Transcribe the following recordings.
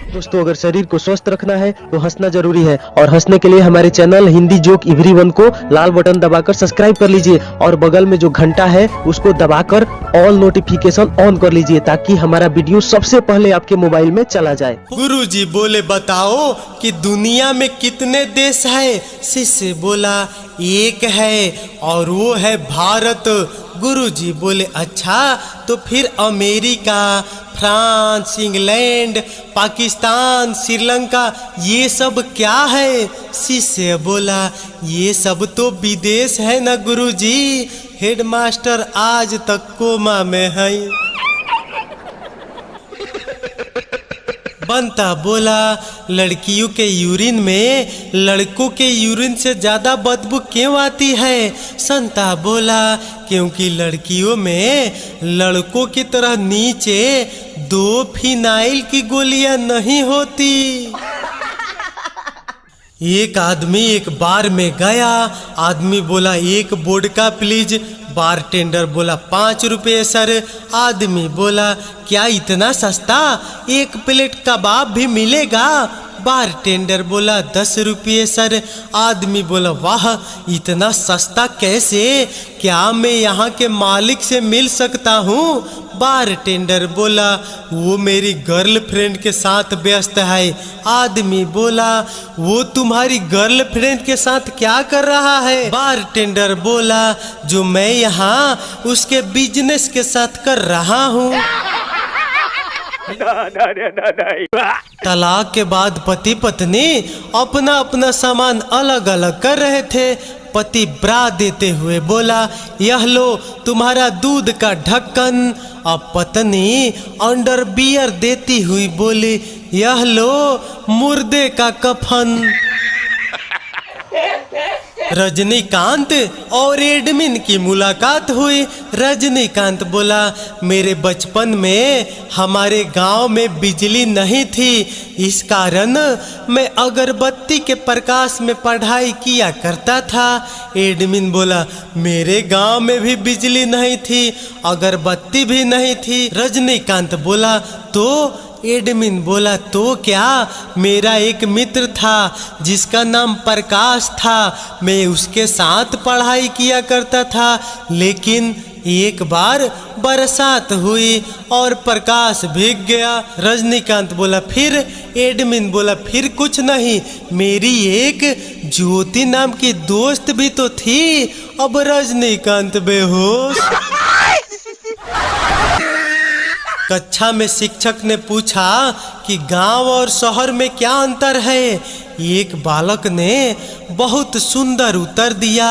दोस्तों अगर शरीर को स्वस्थ रखना है तो हंसना जरूरी है और हंसने के लिए हमारे चैनल हिंदी जोक एवरीवन को लाल बटन दबाकर सब्सक्राइब कर लीजिए और बगल में जो घंटा है उसको दबाकर ऑल नोटिफिकेशन ऑन कर लीजिए ताकि हमारा वीडियो सबसे पहले आपके मोबाइल में चला जाए। गुरुजी बोले बताओ कि दुनिया में कितने देश है। शिष्य बोला एक है और वो है भारत। गुरुजी बोले अच्छा तो फिर America, France, England, Pakistan, Sri Lanka ये सब क्या है। शिष्य बोला ये सब तो विदेश है ना गुरुजी। हेडमास्टर आज तक कोमा में है। बंता बोला लड़कियों के यूरिन में लड़कों के यूरिन से ज्यादा बदबू क्यों आती है। संता बोला क्योंकि लड़कियों में लड़कों की तरह नीचे 2 फिनाइल की गोलियां नहीं होती। एक आदमी एक बार में गया। आदमी बोला 1 वोडका प्लीज। बारटेंडर बोला 5 रुपये सर। आदमी बोला क्या इतना सस्ता, 1 प्लेट कबाब भी मिलेगा। बारटेंडर बोला 10 रुपये सर। आदमी बोला वाह इतना सस्ता कैसे, क्या मैं यहाँ के मालिक से मिल सकता हूँ। बारटेंडर बोला वो मेरी गर्लफ्रेंड के साथ व्यस्त है। आदमी बोला वो तुम्हारी गर्लफ्रेंड के साथ क्या कर रहा है। बारटेंडर बोला जो मैं यहाँ उसके बिजनेस के साथ कर रहा हूँ। तलाक के बाद पति पत्नी अपना अपना सामान अलग अलग कर रहे थे। पति ब्रा देते हुए बोला यह लो तुम्हारा दूध का ढक्कन। अब पत्नी अंडरवियर देती हुई बोली यह लो मुर्दे का कफन। रजनीकांत और एडमिन की मुलाकात हुई। रजनीकांत बोला मेरे बचपन में हमारे गांव में बिजली नहीं थी, इस कारण मैं अगरबत्ती के प्रकाश में पढ़ाई किया करता था। एडमिन बोला मेरे गांव में भी बिजली नहीं थी, अगरबत्ती भी नहीं थी। रजनीकांत बोला तो एडमिन बोला तो क्या, मेरा एक मित्र था जिसका नाम प्रकाश था, मैं उसके साथ पढ़ाई किया करता था। लेकिन एक बार बरसात हुई और प्रकाश भीग गया। रजनीकांत बोला फिर। एडमिन बोला फिर कुछ नहीं, मेरी एक ज्योति नाम की दोस्त भी तो थी। अब रजनीकांत बेहोश। कक्षा में शिक्षक ने पूछा कि गांव और शहर में क्या अंतर है। एक बालक ने बहुत सुंदर उत्तर दिया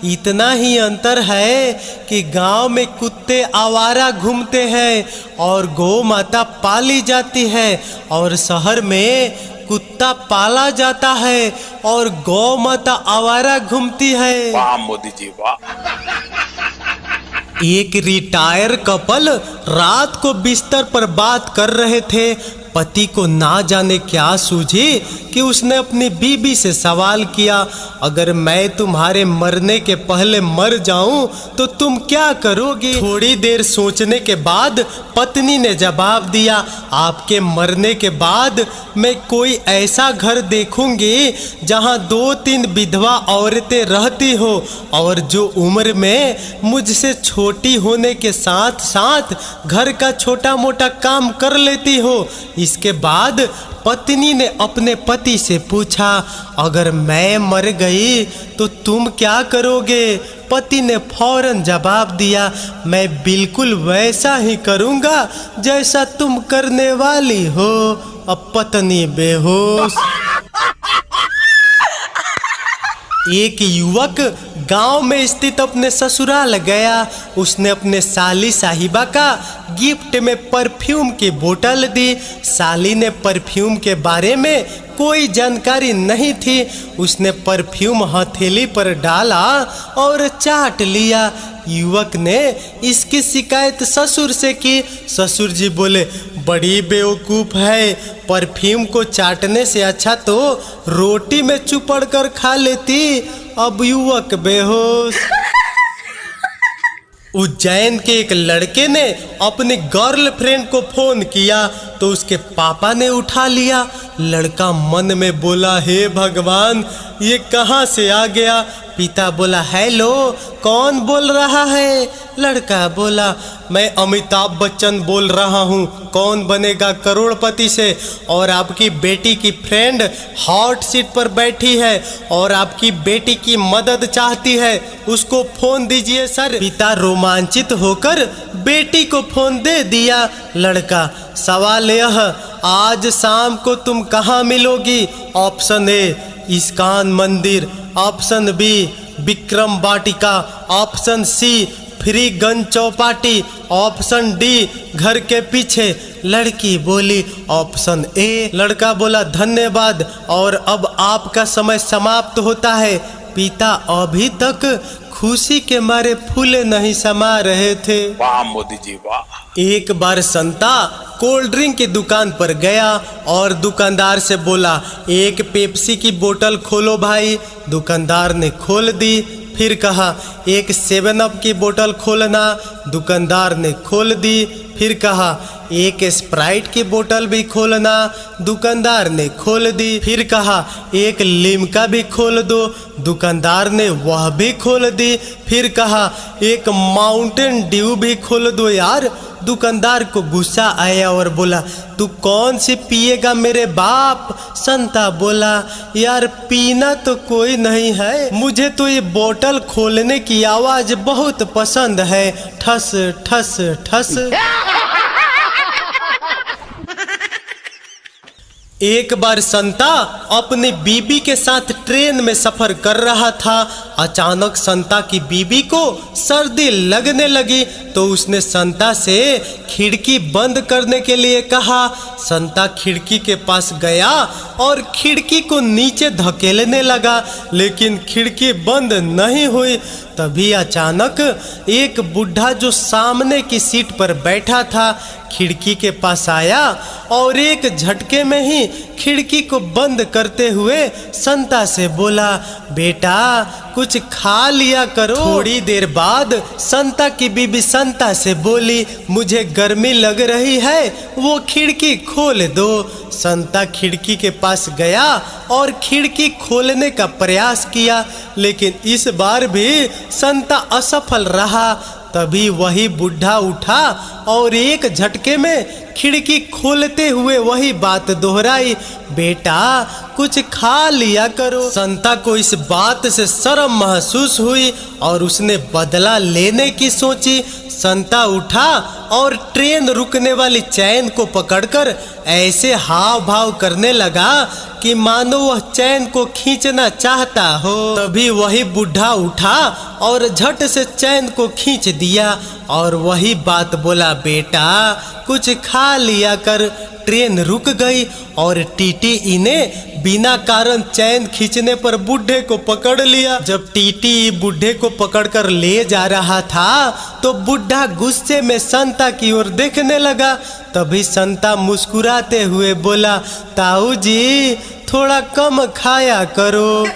इतना ही अंतर है कि गांव में कुत्ते आवारा घूमते हैं और गौ माता पाली जाती है और शहर में कुत्ता पाला जाता है और गौ माता आवारा घूमती है। वाह मोदी जी वाह। एक रिटायर कपल रात को बिस्तर पर बात कर रहे थे। पति को ना जाने क्या सूझी कि उसने अपनी बीबी से सवाल किया अगर मैं तुम्हारे मरने के पहले मर जाऊं तो तुम क्या करोगी। थोड़ी देर सोचने के बाद पत्नी ने जवाब दिया आपके मरने के बाद मैं कोई ऐसा घर देखूंगी जहां 2-3 विधवा औरतें रहती हो और जो उम्र में मुझसे छोटी होने के साथ साथ घर का छोटा मोटा काम कर लेती हो। इसके बाद पत्नी ने अपने पति से पूछा अगर मैं मर गई तो तुम क्या करोगे। पति ने फौरन जवाब दिया मैं बिल्कुल वैसा ही करूंगा जैसा तुम करने वाली हो। अब पत्नी बेहोश। एक युवक गांव में स्थित अपने ससुराल गया। उसने अपने साली साहिबा का गिफ्ट में परफ्यूम की बोतल दी। साली ने परफ्यूम के बारे में कोई जानकारी नहीं थी। उसने परफ्यूम हथेली पर डाला और चाट लिया। युवक ने इसकी शिकायत ससुर से की। ससुर जी बोले बड़ी बेवकूफ़ है, परफ्यूम को चाटने से अच्छा तो रोटी में चुपड़ कर खा लेती। अब युवक बेहोश। उज्जैन के एक लड़के ने अपनी गर्लफ्रेंड को फोन किया तो उसके पापा ने उठा लिया। लड़का मन में बोला, हे भगवान, ये कहाँ से आ गया। पिता बोला, हेलो, कौन बोल रहा है। लड़का बोला, मैं अमिताभ बच्चन बोल रहा हूँ, कौन बनेगा करोड़पति से, और आपकी बेटी की फ्रेंड हॉट सीट पर बैठी है और आपकी बेटी की मदद चाहती है, उसको फोन दीजिए सर। पिता रोमांचित होकर बेटी को फोन दे दिया। लड़का, सवाल यह, आज शाम को तुम कहाँ मिलोगी। ऑप्शन ए, इस्कॉन मंदिर, option B, Vikram Vatika, option C, Freeganj Chaupati, option D, घर के पीछे। लड़की बोली, ऑप्शन ए। लड़का बोला, धन्यवाद, और अब आपका समय समाप्त होता है। पिता अभी तक खुशी के मारे फूले नहीं समा रहे थे। वाह मोदी जी वाह। एक बार संता कोल्ड ड्रिंक की दुकान पर गया और दुकानदार से बोला, एक पेप्सी की बोतल खोलो भाई। दुकानदार ने खोल दी। फिर कहा, एक 7 अप की बोतल खोलना। दुकानदार ने खोल दी। फिर कहा, एक स्प्राइट की बोतल भी खोलना। दुकानदार ने खोल दी। फिर कहा, एक लिम्का भी खोल दो। दुकानदार ने वह भी खोल दी। फिर कहा, एक माउंटेन ड्यू भी खोल दो यार। दुकानदार को गुस्सा आया और बोला, तू कौन सी पिएगा मेरे बाप। संता बोला, यार पीना तो कोई नहीं है, मुझे तो ये बोतल खोलने की आवाज बहुत पसंद है, ठस ठस ठस। एक बार संता अपनी बीबी के साथ ट्रेन में सफर कर रहा था। अचानक संता की बीबी को सर्दी लगने लगी तो उसने संता से खिड़की बंद करने के लिए कहा। संता खिड़की के पास गया और खिड़की को नीचे धकेलने लगा, लेकिन खिड़की बंद नहीं हुई। तभी अचानक एक बुढ़ा जो सामने की सीट पर बैठा था खिड़की के पास आया और एक झटके में ही खिड़की को बंद करते हुए संता से बोला, बेटा कुछ खा लिया करो। थोड़ी देर बाद संता की बीबी संता से बोली, मुझे गर्मी लग रही है, वो खिड़की खोल दो। संता खिड़की के पास गया और खिड़की खोलने का प्रयास किया, लेकिन इस बार भी संता असफल रहा। तभी वही बुढ़ा उठा और एक झटके में खिड़की खोलते हुए वही बात दोहराई, बेटा कुछ खा लिया करो। संता को इस बात से शर्म महसूस हुई और उसने बदला लेने की सोची। संता उठा और ट्रेन रुकने वाली चैन को पकड़कर ऐसे हाव भाव करने लगा कि मानो वह चैन को खींचना चाहता हो। तभी वही बुढ़ा उठा और झट से चैन को खींच दिया और वही बात बोला, बेटा कुछ खा लिया कर। ट्रेन रुक गई और टीटीई ने बिना कारण चैन खींचने पर बुढ़े को पकड़ लिया। जब टीटीई बुढ़े को पकड़कर ले जा रहा था तो बुढ़ा गुस्से में संता की ओर देखने लगा। तभी संता मुस्कुराते हुए बोला, ताऊ जी थोड़ा कम खाया करो।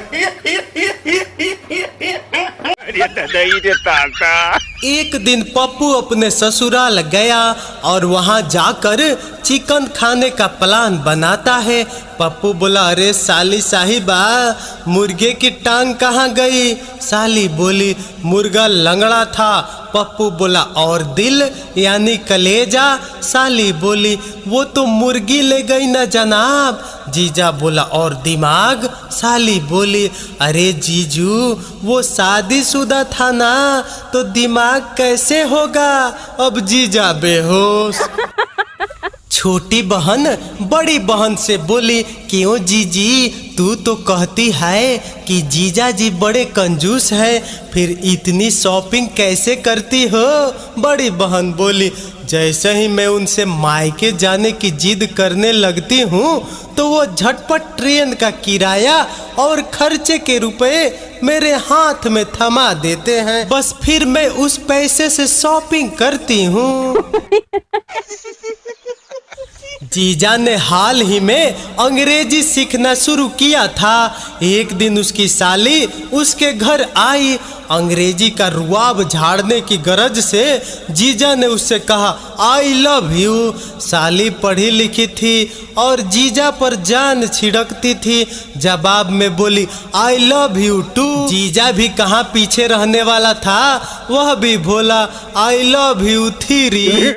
एक दिन पप्पू अपने ससुराल गया और वहां जाकर चिकन खाने का प्लान बनाता है। पप्पू बोला, अरे साली साहिबा मुर्गे की टांग कहाँ गई। साली बोली, मुर्गा लंगड़ा था। पप्पू बोला, और दिल यानी कलेजा। साली बोली, वो तो मुर्गी ले गई ना जनाब। जीजा बोला, और दिमाग। साली बोली, अरे जीजू वो शादीशुदा था ना, तो दिमाग कैसे होगा। अब जीजा बेहोश। छोटी बहन बड़ी बहन से बोली, क्यों जीजी तू तो कहती है कि जीजा जी बड़े कंजूस है, फिर इतनी शॉपिंग कैसे करती हो। बड़ी बहन बोली, जैसे ही मैं उनसे मायके जाने की जिद करने लगती हूँ तो वो झटपट ट्रेन का किराया और खर्चे के रुपए मेरे हाथ में थमा देते हैं, बस फिर मैं उस पैसे से शॉपिंग करती हूँ। जीजा ने हाल ही में अंग्रेजी सीखना शुरू किया था। एक दिन उसकी साली उसके घर आई। अंग्रेजी का रुआब झाड़ने की गरज से जीजा ने उससे कहा आई लव यू। साली पढ़ी लिखी थी और जीजा पर जान छिड़कती थी। जवाब में बोली आई लव यू टू। जीजा भी कहाँ पीछे रहने वाला था, वह भी बोला आई लव यू 3।